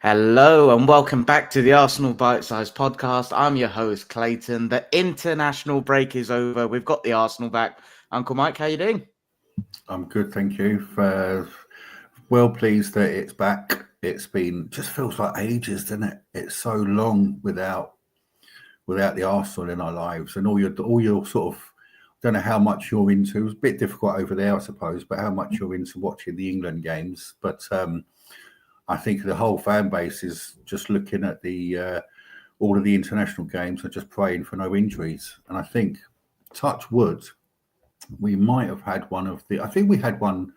Hello and welcome back to the Arsenal Bite-Sized Podcast. I'm your host, Clayton. The international break is over. We've got the Arsenal back. Uncle Mike, how you doing? I'm good, thank you. Well pleased that it's back. It's been just feels like ages, doesn't it? It's so long without the Arsenal in our lives, and all your sort of, don't know how much you're into. It was a bit difficult over there, I suppose, but how much you're into watching the England games. But I think the whole fan base is just looking at the all of the international games and just praying for no injuries. And I think, touch wood, we might have had one of the. I think we had one.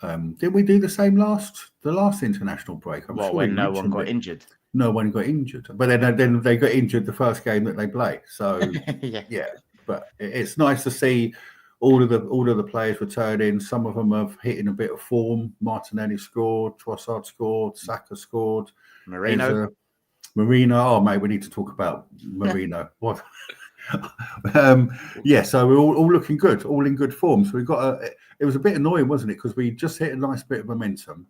Did we do the same the last international break? I'm sure when no one got injured. No one got injured, but then they got injured the first game that they play. So yeah, but it's nice to see all of the players returning. Some of them have hit in a bit of form. Martinelli scored, Trossard scored, Saka scored, Marino. Oh mate, we need to talk about Marino. What? So we're all looking good, all in good form. So we got it was a bit annoying, wasn't it? Because we just hit a nice bit of momentum,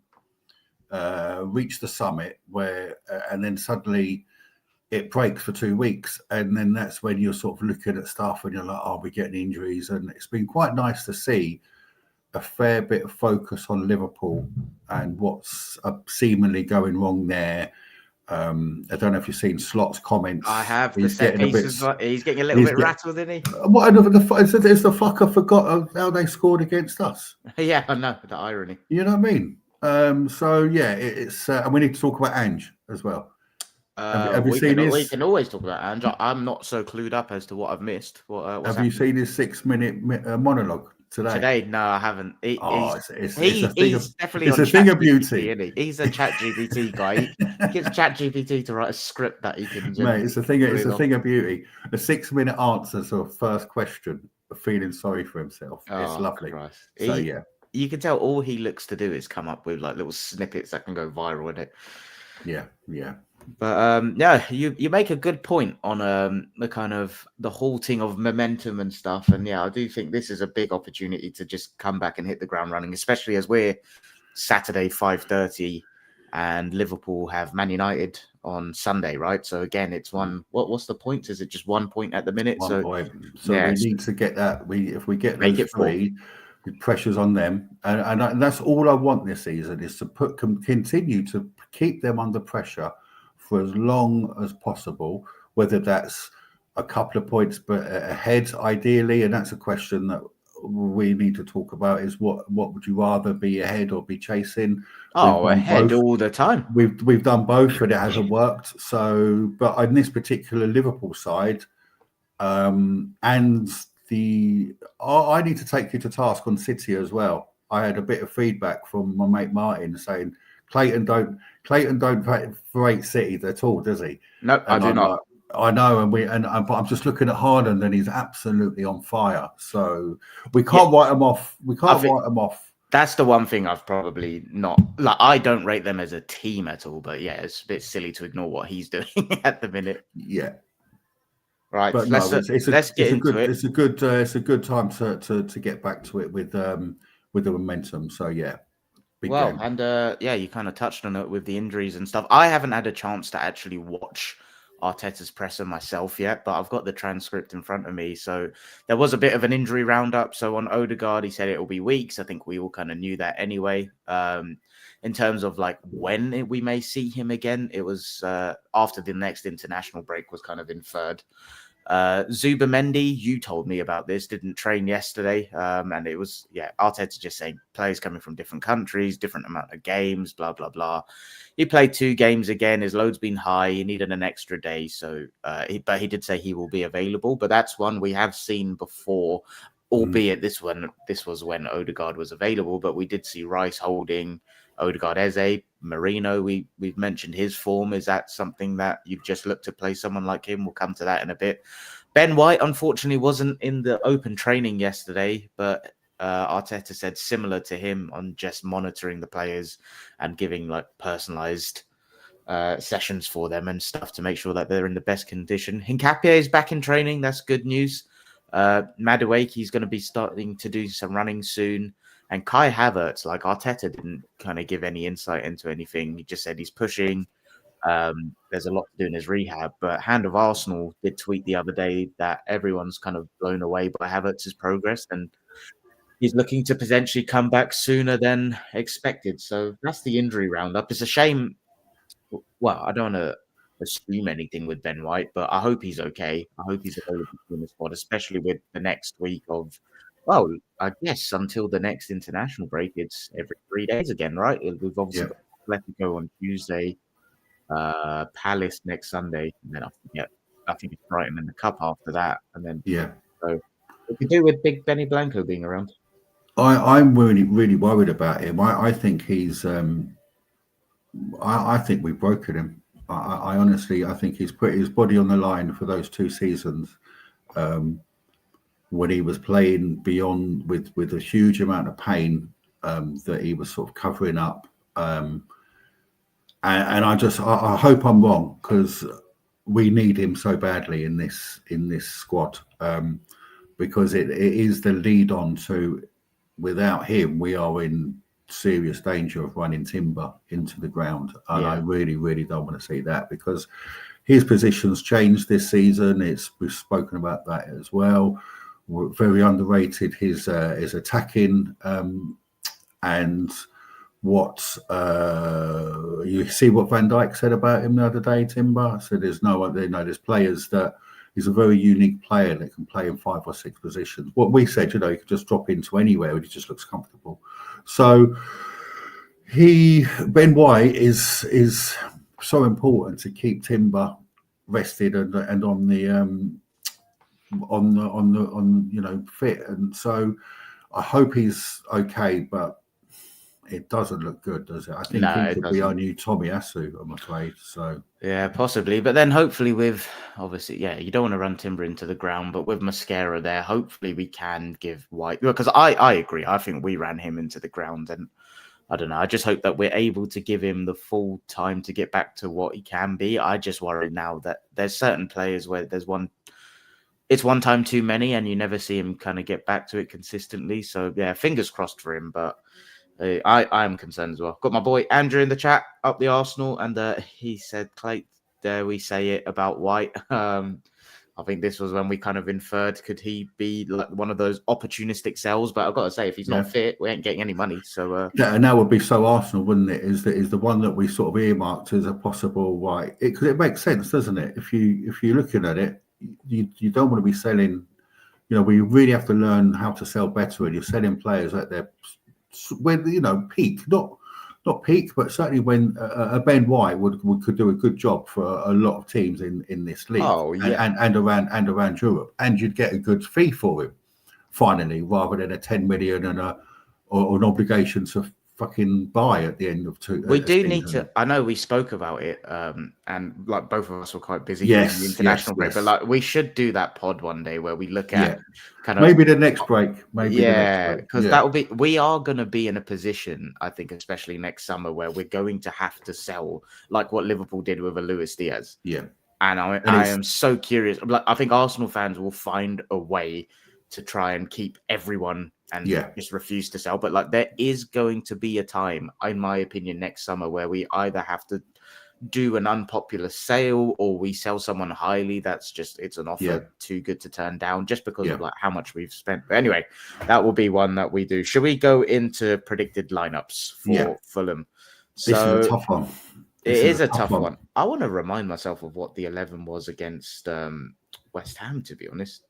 reached the summit and then suddenly it breaks for 2 weeks, and then that's when you're sort of looking at stuff and you're like, oh, we're getting injuries. And it's been quite nice to see a fair bit of focus on Liverpool and what's seemingly going wrong there. I don't know if you've seen Slot's comments. I have. He's getting a little bit rattled, isn't he? What is the fucker forgot how they scored against us? Yeah, I know, the irony. You know what I mean? So yeah, it's and we need to talk about Ange as well. Have you seen his? We can always talk about Ange. I'm not so clued up as to what I've missed. Have you seen his 6-minute monologue today? No, I haven't. He's definitely it's a thing of beauty. Isn't he? He's a ChatGPT guy. He gets ChatGPT to write a script that he can. Mate, it's a thing of beauty. The 6-minute answer to a first question of feeling sorry for himself. It's lovely. Christ. So yeah, you can tell all he looks to do is come up with like little snippets that can go viral in it. Yeah. But you make a good point on the kind of the halting of momentum and stuff. And yeah, I do think this is a big opportunity to just come back and hit the ground running, especially as we're Saturday 5:30 and Liverpool have Man United on Sunday, right? So again, it's one. What's the point? Is it just 1 point at the minute? 1 point. So we need to get that. If we get those three, the pressure's on them, and that's all I want this season is to continue to keep them under pressure for as long as possible, whether that's a couple of points but ahead ideally, and that's a question that we need to talk about, is what would you rather, be ahead or be chasing? Ahead both. All the time. We've done both, but it hasn't worked. So, but on this particular Liverpool side, and I need to take you to task on City as well. I had a bit of feedback from my mate Martin saying Clayton don't rate City at all, does he? No, I do not. I know, but I'm just looking at Haaland, and he's absolutely on fire. So we can't write him off. We can't write him off. That's the one thing I've probably not like. I don't rate them as a team at all. But yeah, it's a bit silly to ignore what he's doing at the minute. Yeah. Right. But let's get into it. It's a good time to get back to it with the momentum. So yeah. Well, and you kind of touched on it with the injuries and stuff. I haven't had a chance to actually watch Arteta's presser myself yet, but I've got the transcript in front of me. So there was a bit of an injury roundup. So on Ødegaard, he said it will be weeks. I think we all kind of knew that anyway. In terms of like when we may see him again, it was after the next international break was kind of inferred. Zubamendi, you told me about this, didn't train yesterday, and it was Arteta just saying players coming from different countries, different amount of games, blah blah blah. He played 2 games again, his load's been high, he needed an extra day, so but he did say he will be available. But that's one we have seen before, albeit this was when Ødegaard was available, but we did see Rice holding Ødegaard, Eze, Marino. We've mentioned his form. Is that something that you've just looked to play someone like him? We'll come to that in a bit. Ben White, unfortunately, wasn't in the open training yesterday, but Arteta said similar to him on just monitoring the players and giving like personalized sessions for them and stuff to make sure that they're in the best condition. Hincapié is back in training. That's good news. Madueke is going to be starting to do some running soon. And Kai Havertz, like Arteta didn't kind of give any insight into anything. He just said he's pushing. There's a lot to do in his rehab. But Hand of Arsenal did tweet the other day that everyone's kind of blown away by Havertz's progress, and he's looking to potentially come back sooner than expected. So that's the injury roundup. It's a shame. Well, I don't want to assume anything with Ben White, but I hope he's okay. I hope he's available in the squad, especially with the next week of, well, I guess until the next international break, it's every 3 days again, right? We've obviously got Atletico on Tuesday, Palace next Sunday, and then I think it's Brighton in the Cup after that, and then so we could do with Big Benny Blanco being around. I'm really worried about him. I think he's. I think we've broken him. I honestly, I think he's put his body on the line for those 2 seasons when he was playing beyond with a huge amount of pain that he was sort of covering up. And I hope I'm wrong, because we need him so badly in this squad, because it is the lead on to. Without him, we are in serious danger of running Timber into the ground, and I really don't want to see that, because his position's changed this season. We've spoken about that as well. We're very underrated his attacking, and what you see what Van Dijk said about him the other day, Timber. So there's players that. He's a very unique player that can play in 5 or 6 positions. What we said, he could just drop into anywhere and he just looks comfortable. So Ben White is so important to keep Timber rested and on fit. And so I hope he's okay, but it doesn't look good, does it? I think he could be our new Tomiyasu, I'm afraid. So yeah, possibly. But then hopefully with, obviously, you don't want to run Timber into the ground, but with Mascara there, hopefully we can give White, because I agree. I think we ran him into the ground, and I don't know. I just hope that we're able to give him the full time to get back to what he can be. I just worry now that there's certain players where it's one time too many, and you never see him kind of get back to it consistently. So yeah, fingers crossed for him, but I am concerned as well. Got my boy Andrew in the chat up the Arsenal, and he said, "Clay, dare we say it about White?" I think this was when we kind of inferred, could he be like one of those opportunistic sells? But I've got to say, if he's not fit, we ain't getting any money. So and that would be so Arsenal, wouldn't it? Is the one that we sort of earmarked as a possible White? Because it makes sense, doesn't it? If you're looking at it, you don't want to be selling. We really have to learn how to sell better, and you're selling players at their when peak, not peak, but certainly when a Ben White could do a good job for a lot of teams in this league, and around Europe, and you'd get a good fee for him finally, rather than a 10 million and or an obligation to fucking buy at the end of two. We do need to. I know we spoke about it, and like both of us were quite busy in the international break, but like we should do that pod one day where we look at kind of maybe the next break. Because that will be. We are going to be in a position, I think, especially next summer, where we're going to have to sell, like what Liverpool did with a Luis Diaz. Yeah, and I am so curious. Like, I think Arsenal fans will find a way to try and keep everyone and just refuse to sell. But like, there is going to be a time, in my opinion, next summer where we either have to do an unpopular sale or we sell someone highly that's just, it's an offer too good to turn down just because of like how much we've spent. But anyway, that will be one that we do. Should we go into predicted lineups for Fulham? This is a tough one. It is a tough one. I want to remind myself of what the 11 was against West Ham, to be honest.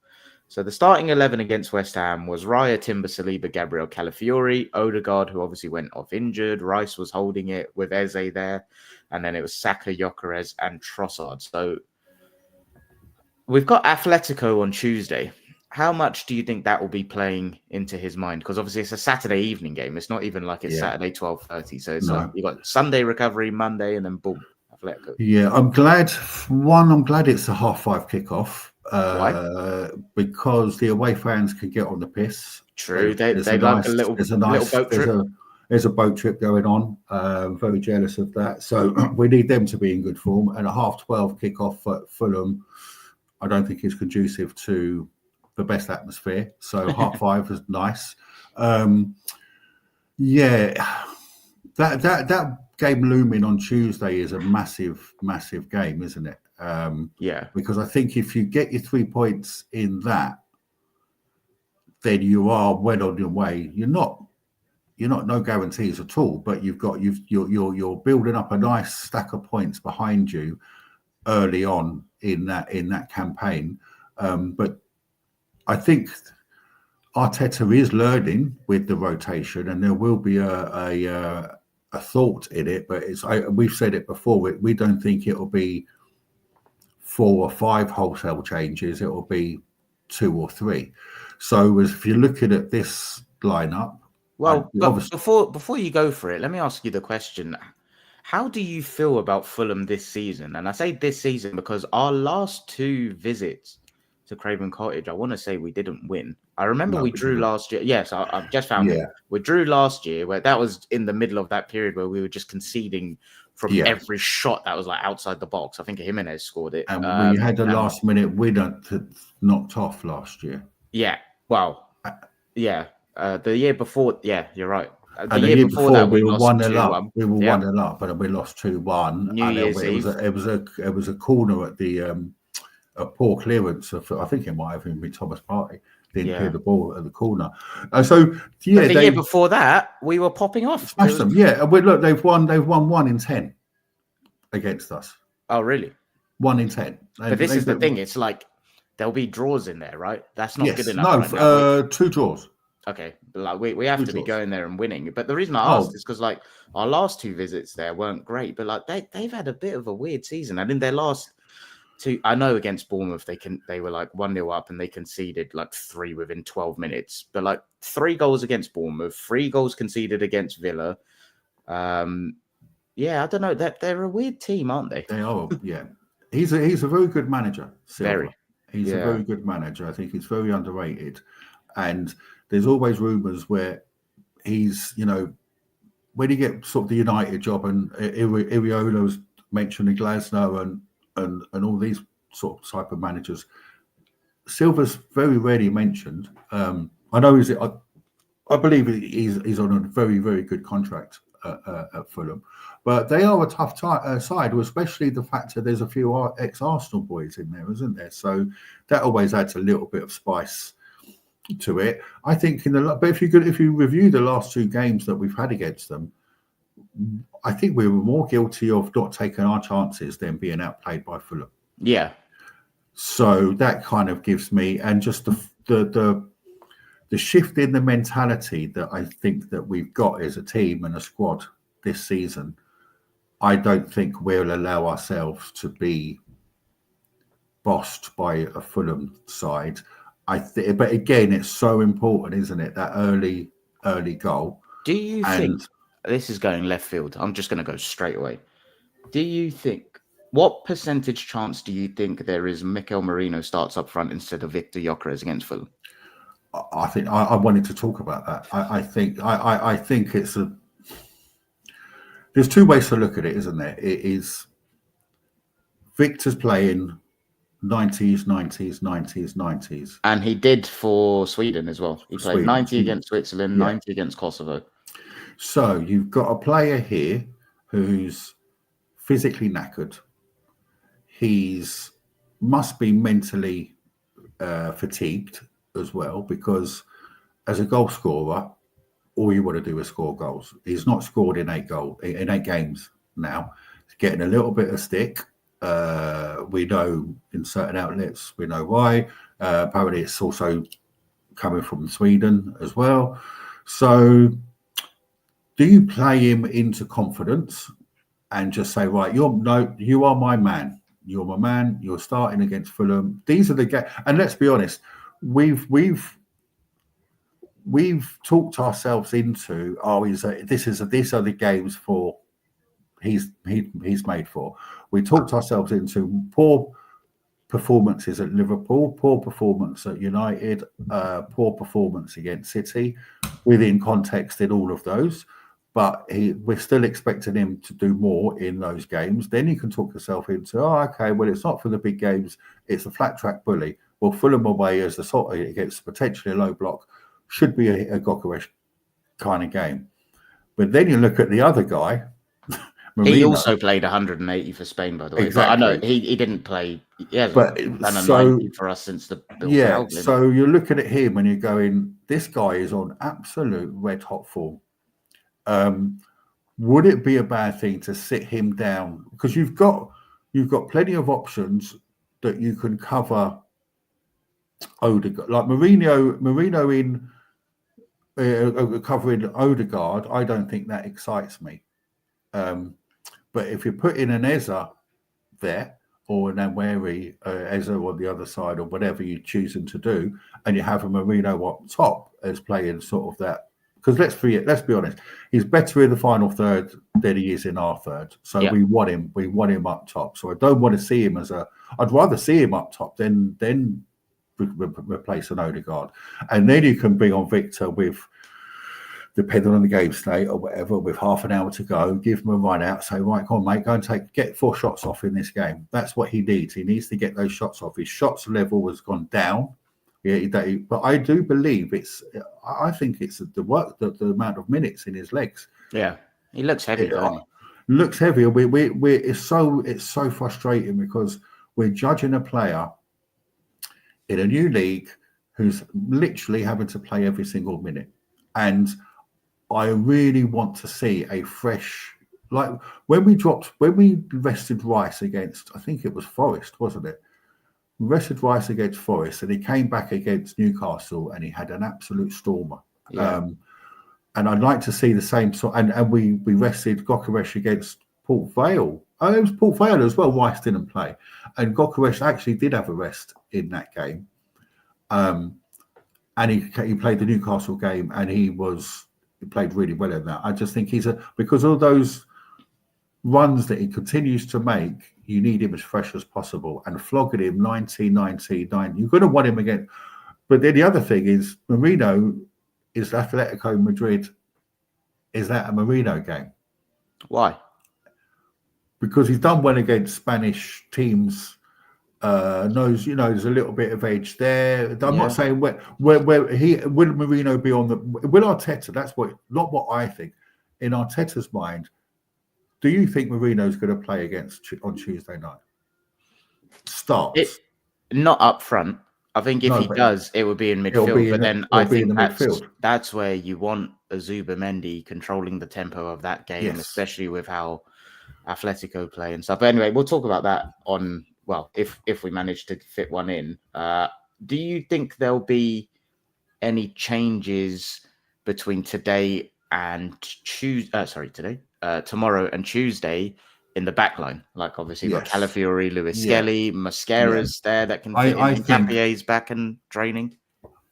So the starting 11 against West Ham was Raya, Timber, Saliba, Gabriel, Calafiori, Ødegaard, who obviously went off injured. Rice was holding it with Eze there. And then it was Saka, Gyökeres, and Trossard. So we've got Atletico on Tuesday. How much do you think that will be playing into his mind? Because obviously it's a Saturday evening game. It's not even like it's Saturday 12:30. So it's like you got Sunday recovery, Monday, and then boom, Atletico. Yeah, I'm glad it's a 5:30 kickoff. Why? Because the away fans can get on the piss. True, they like a little boat trip. There's a boat trip going on. Very jealous of that. So we need them to be in good form. And a 12:30 kickoff at Fulham, I don't think is conducive to the best atmosphere. So 5:30 is nice. That game looming on Tuesday is a massive, massive game, isn't it? Yeah. Because I think if you get your 3 points in that, then you are well on your way. You're not no guarantees at all, but you're building up a nice stack of points behind you early on in that campaign. But I think Arteta is learning with the rotation, and there will be a thought in it. But we've said it before. We don't think it will be 4 or 5 wholesale changes. It will be 2 or 3. So if you're looking at this lineup, well, but before you go for it, let me ask you the question: how do you feel about Fulham this season? And I say this season because our last 2 visits to Craven Cottage, I want to say we didn't win. I remember we drew last year. Yes, I've just found it. We drew last year, where that was in the middle of that period where we were just conceding from every shot that was like outside the box. I think Jimenez scored it. And we had a last minute winner that knocked off last year. Yeah. Well, yeah. The year before, yeah, you're right. The year before that, we were 1-0 up. We were 1-0 up, but we lost 2-1. New Year's Eve. It was a corner at the a poor clearance of, I think it might have even been Thomas Partey. Didn't clear the ball at the corner. So yeah, but the year before that, we were popping off. Smashed them, yeah. And look, they've won 1 in 10 against us. Oh, really? 1 in 10. But this is the thing. It's like there'll be draws in there, right? That's not good No, enough. Right 2 draws. Okay, but like we have to be going there and winning. But the reason I asked is because like our last 2 visits there weren't great, but like they've had a bit of a weird season. And in their last 2, I know against Bournemouth they were like 1-0 up and they conceded like 3 within 12 minutes. But like 3 goals against Bournemouth, 3 goals conceded against Villa. Yeah, I don't know. They're a weird team, aren't they? They are. Yeah, he's a very good manager. Silva. He's a very good manager. I think he's very underrated, and there's always rumours where he's, when you get sort of the United job, and Iriola's mentioning Glasner and all these sort of type of managers, Silva's very rarely mentioned. I know I believe he's on a very, very good contract at Fulham, but they are a tough side, especially the fact that there's a few ex-Arsenal boys in there, isn't there? So that always adds a little bit of spice to it. I think but if you review the last 2 games that we've had against them, I think we were more guilty of not taking our chances than being outplayed by Fulham. Yeah. So that kind of gives me, and just the shift in the mentality that I think that we've got as a team and a squad this season, I don't think we'll allow ourselves to be bossed by a Fulham side. But again, it's so important, isn't it? That early goal. Do you think this is going left field? I'm just going to go straight away. Do you think what percentage chance do you think there is Mikel Merino starts up front instead of Victor Gyökeres against Fulham? I think I wanted to talk about that. I think it's there's 2 ways to look at it, isn't there? It is Victor's playing 90s. And he did for Sweden as well. He played 90 against Switzerland, 90 against Kosovo. So you've got a player here who's physically knackered. He's must be mentally fatigued as well, because as a goal scorer, all you want to do is score goals. He's not scored in 8 games now. He's getting a little bit of stick. We know in certain outlets, we know why. Apparently it's also coming from Sweden as well. So do you play him into confidence and just say, right, you are my man. You're my man. You're starting against Fulham. These are the games. And let's be honest, we've talked ourselves into, these are the games for he's made for. We talked ourselves into poor performances at Liverpool, poor performance at United, poor performance against City, within context in all of those. But we're still expecting him to do more in those games. Then you can talk yourself into, okay, well, it's not for the big games. It's a flat track bully. Well, Fulham away as the sort against potentially a low block should be a Gyökeres kind of game. But then you look at the other guy, He Marino. also played 180 for Spain, by the way. But I know Exactly. he didn't play. He hasn't But done a so 90 for us since the Bill yeah, Howland. so you're looking at him and you're going, this guy is on absolute red hot form. Would it be a bad thing to sit him down because you've got plenty of options that you can cover Ødegaard, like Marino in covering Ødegaard. I don't think that excites me. But if you put in an Eza there or an Anweri, Eza on the other side, or whatever you're choosing to do, and you have a Marino up top as playing sort of that. Because let's be honest, he's better in the final third than he is in our third. So Yeah. we want him up top. So I don't want to see him I'd rather see him up top than replace an Ødegaard. And then you can bring on Victor with, depending on the game state or whatever, with half an hour to go, give him a run out, say, right, come on, mate, go and get 4 shots off in this game. That's what he needs. He needs to get those shots off. His shots level has gone down. Yeah, but I do believe I think it's the amount of minutes in his legs. Yeah, he looks heavy, don't he? Looks heavy. It's so frustrating because we're judging a player in a new league who's literally having to play every single minute. And I really want to see a fresh, like when we rested Rice against, I think it was Forest, wasn't it? We rested Rice against Forest and he came back against Newcastle and he had an absolute stormer. Yeah. And I'd like to see the same sort. And we rested Gyökeres against Port Vale. Oh, it was Port Vale as well. Rice didn't play. And Gyökeres actually did have a rest in that game. And he played the Newcastle game and he played really well in that. I just think because of those runs that he continues to make, you need him as fresh as possible. And flogging him 90, you're going to want him again. But then the other thing is, Marino is Atletico Madrid. Is that a Marino game? Why? Because he's done well against Spanish teams. Knows, there's a little bit of edge there. I'm not saying where will Marino be on will Arteta? That's not what I think. In Arteta's mind, do you think Marino's going to play on Tuesday night? Starts. Not up front. I think if he does, it would be in midfield. But then I think that's where you want a Zubimendi controlling the tempo of that game, especially with how Atletico play and stuff. But anyway, we'll talk about that if we manage to fit one in. Do you think there'll be any changes between today and tomorrow and Tuesday in the back line? Like obviously you've got Calafiori, Lewis Skelly, Mascara's there that can fit in. Hincapié's back and training.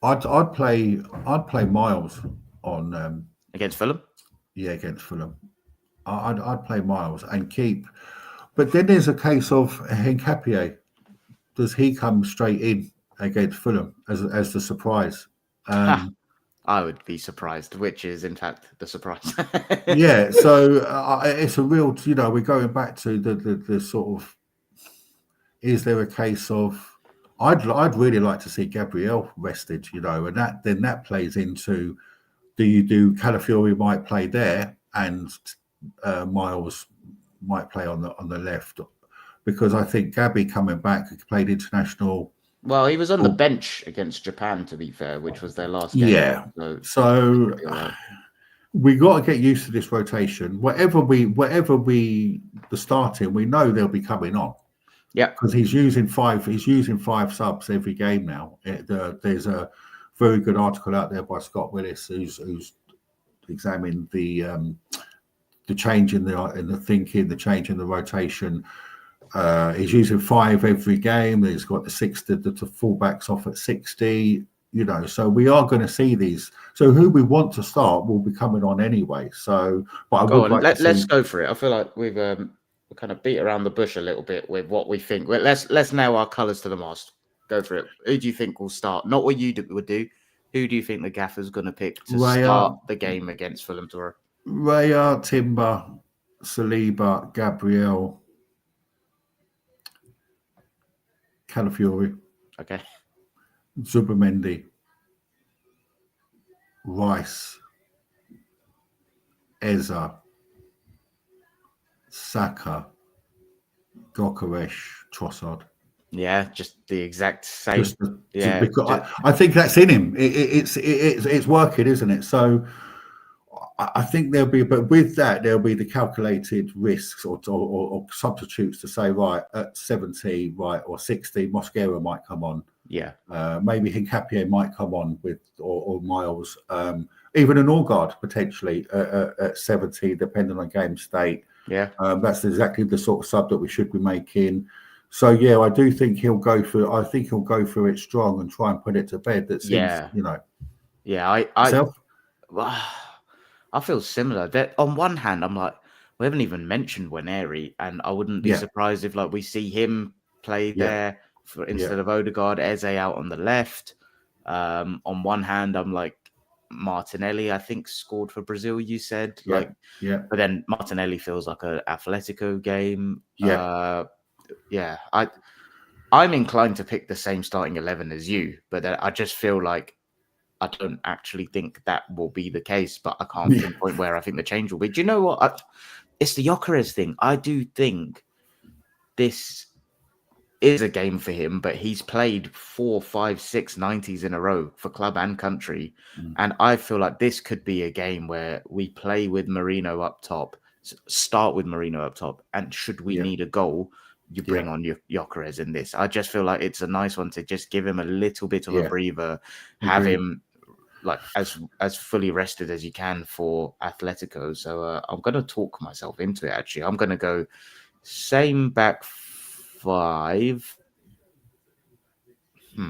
I'd play Miles on against Fulham. Yeah, against Fulham. I'd play Miles and keep. But then there's a case of Hincapié. Does he come straight in against Fulham as the surprise? I would be surprised, which is in fact the surprise. Yeah, so it's a real, we're going back to the sort of, is there a case of, I'd really like to see Gabriel rested, and that plays into, do you do Calafiori might play there and Miles might play on the left, because I think Gabby coming back played international. Well, he was on the bench against Japan, to be fair, which was their last game. Yeah. So we got to get used to this rotation. Whatever the starting, we know they'll be coming on. Yeah. Because he's using five subs every game now. There's a very good article out there by Scott Willis who's examined the change in the thinking, the change in the rotation. He's using 5 every game. He's got the fullbacks off at 60. So we are going to see these. So who we want to start will be coming on anyway. So, but let's go for it. I feel like we've kind of beat around the bush a little bit with what we think. Let's nail our colours to the mast. Go for it. Who do you think will start? Not what you would do. Who do you think the gaffer's going to pick to start the game against Fulham tomorrow? Raya, Timber, Saliba, Gabriel, Calafiori. Okay. Zubimendi, Rice, Eza, Saka, Gyökeres, Trossard. Yeah, just the exact same. Because I think that's in him. It's working, isn't it? So I think there'll be, but with that there'll be the calculated risks or substitutes to say, right, at 70, right, or 60, Mosquera might come on. Yeah. Maybe Hincapié might come on with or Miles. Even an Ødegaard potentially at 70, depending on game state. Yeah. That's exactly the sort of sub that we should be making. So yeah, I do think he'll go through. I think he'll go through it strong and try and put it to bed. That seems, Yeah, I feel similar. That on one hand, I'm like, we haven't even mentioned Waneri, and I wouldn't be surprised if like we see him play there instead of Ødegaard, Eze out on the left. On one hand, I'm like, Martinelli, I think, scored for Brazil, you said. But then Martinelli feels like an Atletico game. I'm inclined to pick the same starting 11 as you, but I just feel like I don't actually think that will be the case, but I can't pinpoint where I think the change will be. Do you know what? It's the Gyökeres thing. I do think this is a game for him, but he's played 4, 5, 6 90s in a row for club and country. And I feel like this could be a game where we play with Merino up top, start with Merino up top, and should we need a goal, you bring on your Gyökeres in this. I just feel like it's a nice one to just give him a little bit of a breather, have him like as fully rested as you can for Atletico. So I'm going to talk myself into it, actually. I'm going to go same back 5. How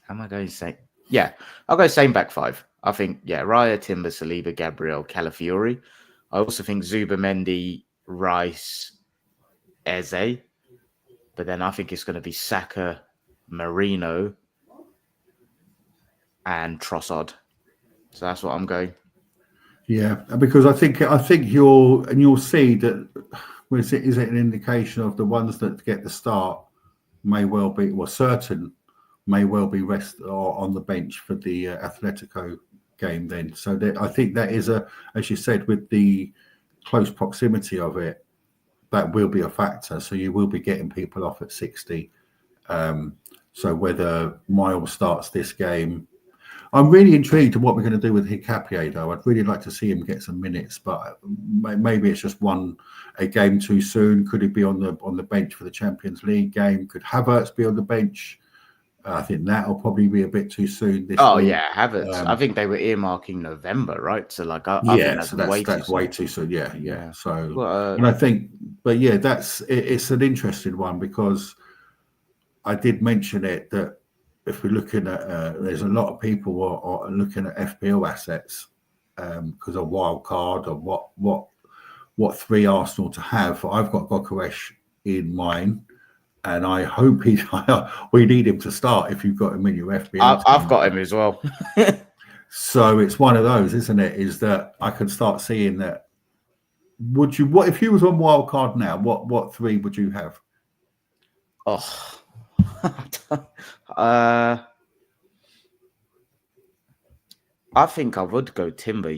am I going to say? Yeah, I'll go same back 5. I think, Raya, Timber, Saliba, Gabriel, Calafiori. I also think Zubamendi, Rice, Eze. But then I think it's going to be Saka, Merino, and Trossard. So that's what I'm going. Yeah, because I think you'll see that is it an indication of the ones that get the start may well be, well, certain may well be rest or on the bench for the Atletico game then. So I think that is as you said, with the close proximity of it, that will be a factor. So you will be getting people off at 60. So whether Miles starts this game, I'm really intrigued to what we're going to do with Hincapié, though. I'd really like to see him get some minutes, but maybe it's just a game too soon. Could he be on the bench for the Champions League game? Could Havertz be on the bench? I think that'll probably be a bit too soon this week. Havertz. I think they were earmarking November, right? So like, I think that's way too soon. Yeah. So, and I think, but yeah, it's an interesting one because I did mention it that if we're looking at, there's a lot of people are looking at FPL assets because of wild card or what 3 Arsenal to have. I've got Gyökeres in mine. And I hope we need him to start if you've got him in your FPL. I've got him as well. So it's one of those, isn't it? Is that I can start seeing that. What if you was on wildcard now? What 3 would you have? I think I would go Timber.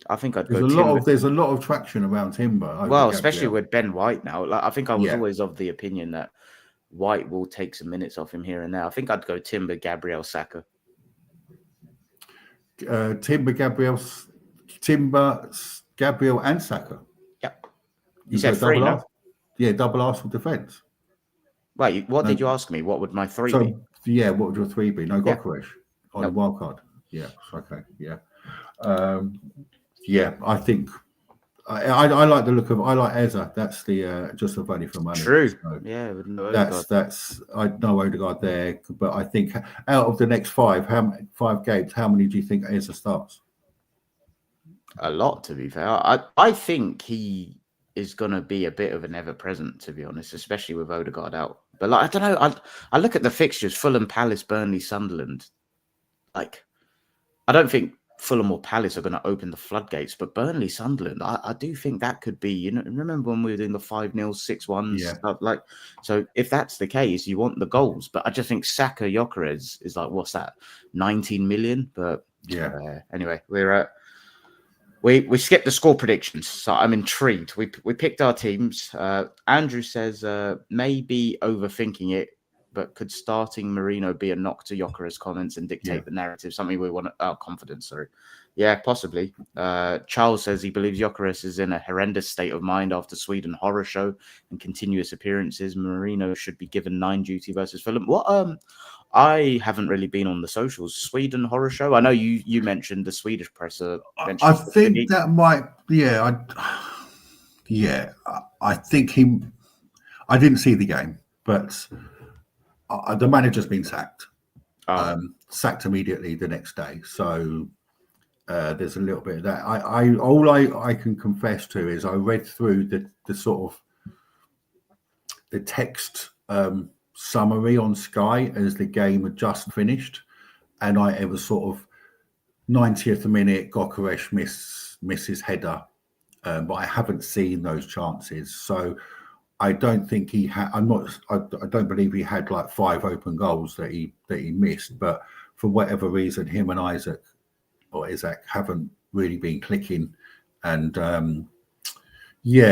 I think I'd go Timber. There's a lot of traction around Timber. Well, especially with Ben White now. Like, I think I was always of the opinion that White will take some minutes off him here and there. I think I'd go Timber, Gabriel, Saka. Timber, Gabriel, and Saka. Yep. You said 3, no? Yeah, double Arsenal defence. Wait, what did you ask me? What would my 3 be? Yeah, what would your 3 be? No, Gyökeres on the wild card. Yeah, okay, yeah. I think I like the look of. I like Eze. That's the just a value for money. True. So that's I know Ødegaard there, but I think out of the next 5 games, how many do you think Eze starts? A lot, to be fair. I think he is going to be a bit of an ever-present, to be honest, especially with Ødegaard out. But like, I don't know. I look at the fixtures: Fulham, Palace, Burnley, Sunderland. Like, I don't think Fulham or Palace are going to open the floodgates, but Burnley, Sunderland, I do think that could be, remember when we were doing the 5-0, 6-1 stuff, like, so if that's the case, you want the goals, but I just think Saka, Gyökeres is like, what's that, 19 million? But anyway, we're at We skipped the score predictions, so I'm intrigued. We picked our teams. Andrew says maybe overthinking it, but could starting Marino be a knock to Gyökeres' comments and dictate the narrative? Something we want our confidence. Sorry, yeah, possibly. Charles says he believes Gyökeres is in a horrendous state of mind after Sweden horror show and continuous appearances. Marino should be given 9 duty versus Fulham. What I haven't really been on the socials. Sweden horror show. I know you mentioned the Swedish presser. I think that might. I think he. I didn't see the game, but the manager's been sacked. Sacked immediately the next day. So there's a little bit of that. I can confess to is I read through the sort of the text summary on Sky as the game had just finished, and it was sort of 90th minute Gyökeres misses header, but I haven't seen those chances, so I don't think he had. I don't believe he had like 5 open goals that he missed, but for whatever reason, him and Isaac haven't really been clicking, and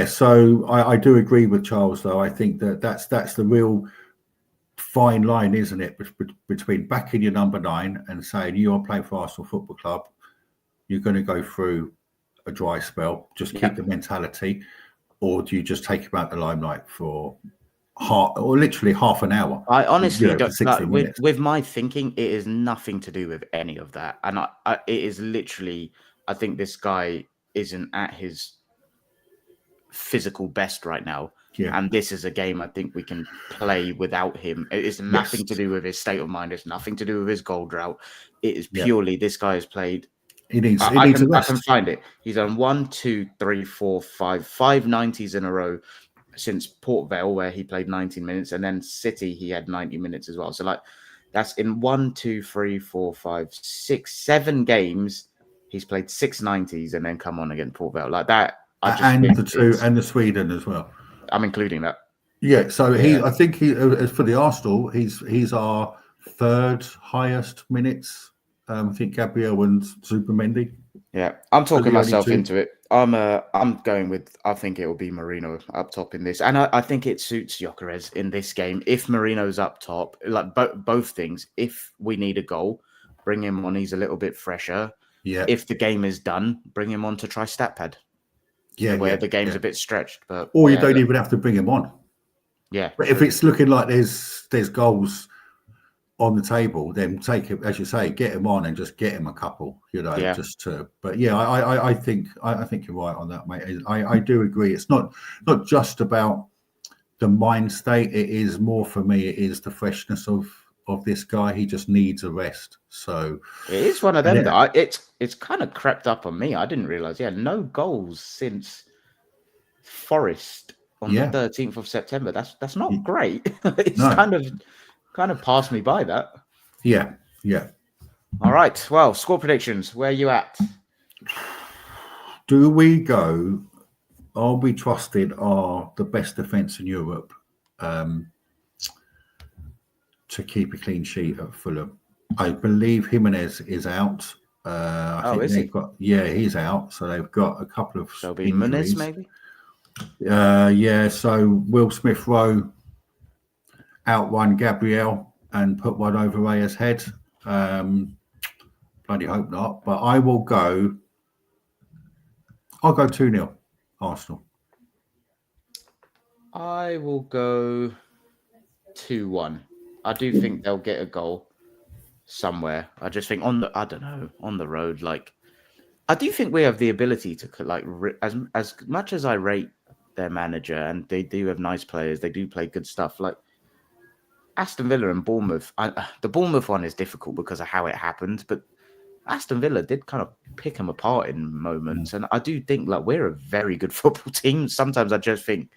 so I do agree with Charles though. I think that's the real fine line, isn't it, between backing your number 9 and saying you are playing for Arsenal Football Club, you're going to go through a dry spell, just keep the mentality, or do you just take him out the limelight for literally half an hour? I honestly don't. With my thinking, it is nothing to do with any of that, and it is literally. I think this guy isn't at his physical best right now. Yeah. And this is a game I think we can play without him. It is nothing to do with his state of mind. It's nothing to do with his goal drought. It is purely this guy has played. He needs a rest. I can find it. He's done 5 90s in a row since Port Vale, where he played 19 minutes, and then City he had 90 minutes as well. So like that's in 7 games. He's played 6 90s and then come on against Port Vale like that. And the Sweden as well. I'm including that. Yeah, so I think for the Arsenal, he's our 3rd highest minutes. I think Gabriel and Supermendy. Yeah, I'm talking myself into it. I'm going with. I think it will be Marino up top in this, and I think it suits Gyökeres in this game. If Marino's up top, like both things. If we need a goal, bring him on. He's a little bit fresher. Yeah. If the game is done, bring him on to try stat pad. Yeah, where the game's a bit stretched, but you don't even have to bring him on. Yeah, but if it's looking like there's goals on the table, then take it, as you say, get him on and just get him a couple. Just to. But yeah, I think you're right on that, mate. I do agree. It's not just about the mind state. It is more for me. It is the freshness of this guy. He just needs a rest. So it is one of them that it's kind of crept up on me. I didn't realize. Yeah, no goals since Forest on the 13th of September. That's not great. It's kind of passed me by that. Yeah. All right. Well, score predictions. Where are you at? Do we go? Are we trusted? Are the best defence in Europe? To keep a clean sheet at Fulham. I believe Jimenez is out. He's out. So they've got a couple of injuries. Maybe. So Will Smith-Rowe outrun Gabriel and put one over Raya's head. Bloody hope not. But I will go. I'll go 2-0 Arsenal. I will go 2-1. I do think they'll get a goal somewhere. I just think on the road, like I do think we have the ability to like as much as I rate their manager and they do have nice players, they do play good stuff. Like Aston Villa and Bournemouth, the Bournemouth one is difficult because of how it happened, but Aston Villa did kind of pick them apart in moments, and I do think like we're a very good football team. Sometimes I just think.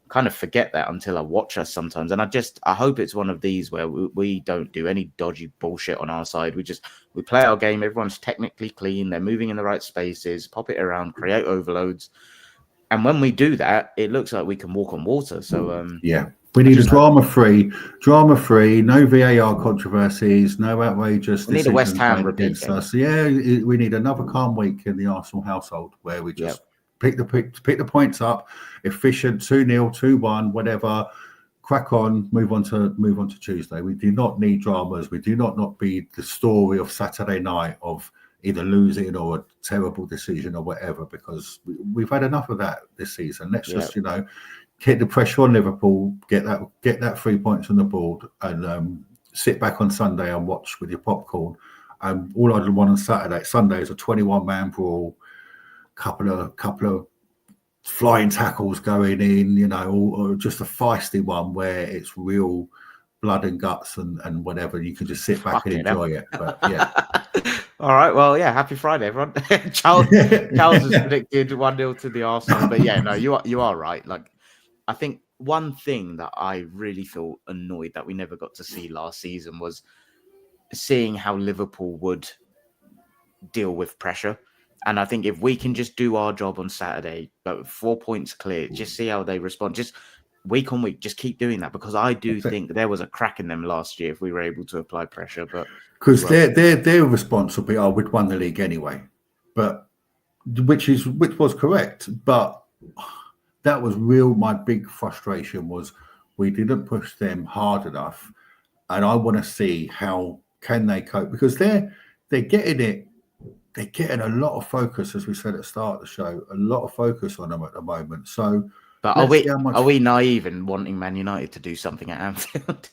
Kind of forget that until I watch us sometimes, and I hope it's one of these where we don't do any dodgy bullshit on our side. We play our game. Everyone's technically clean. They're moving in the right spaces, pop it around, create overloads, and when we do that, it looks like we can walk on water. So We need a drama-free, no VAR controversies, no outrageous We need a West decisions Ham made repeat against game. us. Yeah, we need another calm week in the Arsenal household where we just pick the points up, efficient 2-0, 2-1, whatever. Crack on, move on to Tuesday. We do not need dramas. We do not be the story of Saturday night of either losing or a terrible decision or whatever, because we've had enough of that this season. Let's just, hit the pressure on Liverpool, get that 3 points on the board, and sit back on Sunday and watch with your popcorn. All I'd want on Sunday is a 21-man brawl, couple of flying tackles going in, or just a feisty one where it's real blood and guts and whatever. You can just sit back and enjoy it. But yeah. All right. Well, yeah. Happy Friday, everyone. Charles has predicted 1-0 to the Arsenal, but yeah, no, you are right. Like, I think one thing that I really feel annoyed that we never got to see last season was seeing how Liverpool would deal with pressure. And I think if we can just do our job on Saturday, but 4 points clear, just see how they respond. Just week on week, just keep doing that, because I do think there was a crack in them last year if we were able to apply pressure. But because their response will be, "Oh, we'd won the league anyway," but which was correct. But that was my big frustration was we didn't push them hard enough, and I want to see how can they cope, because they're getting it. They're getting a lot of focus, as we said at the start of the show, a lot of focus on them at the moment. So, but are we naive in wanting Man United to do something at Anfield?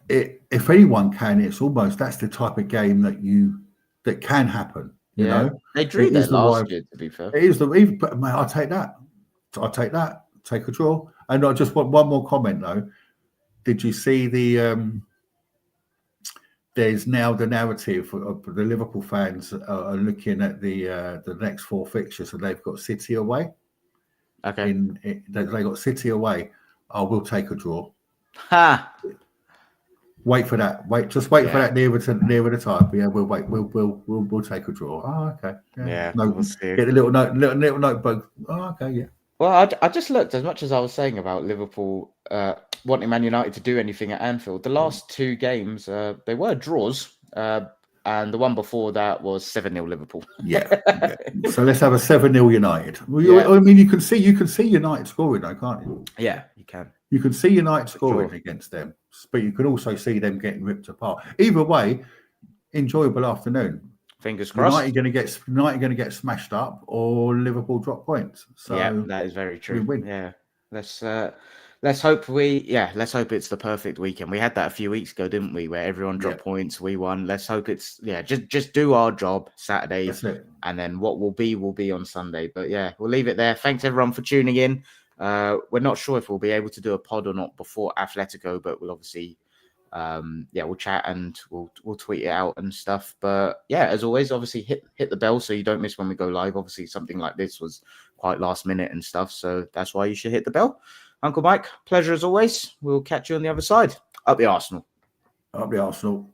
If anyone can, it's almost that's the type of game that can happen. You know, they drew there last year. To be fair, it is but mate, I'll take that. Take a draw. And I just want one more comment though. Did you see the? There's now the narrative of the Liverpool fans are looking at the next 4 fixtures, and they've got City away. Okay. They got City away. Oh, we'll take a draw. Ha! Wait for that. Wait for that nearer the time. Yeah, we'll wait. We'll take a draw. Oh, okay. Yeah. We'll see. Get a little notebook. Oh, okay. Yeah. Well, I just looked, as much as I was saying about Liverpool wanting Man United to do anything at Anfield. The last 2 games, they were draws, and the one before that was 7-0 Liverpool. Yeah. So let's have a 7-0 United. Well, I mean, you can see United scoring, though, can't you? Yeah, you can. You can see United scoring against them, but you can also see them getting ripped apart. Either way, enjoyable afternoon. Fingers crossed. United going to get smashed up, or Liverpool drop points. So yeah, that is very true. We win. Yeah, let's hope it's the perfect weekend. We had that a few weeks ago, didn't we? Where everyone dropped points, we won. Let's hope it's just do our job Saturday, and then what will be on Sunday. But yeah, we'll leave it there. Thanks everyone for tuning in. We're not sure if we'll be able to do a pod or not before Atletico, but we'll obviously. We'll chat and we'll tweet it out and stuff. But yeah, as always, obviously hit the bell so you don't miss when we go live. Obviously, something like this was quite last minute and stuff, so that's why you should hit the bell. Uncle Mike, pleasure as always. We'll catch you on the other side. Up the Arsenal. Up the Arsenal.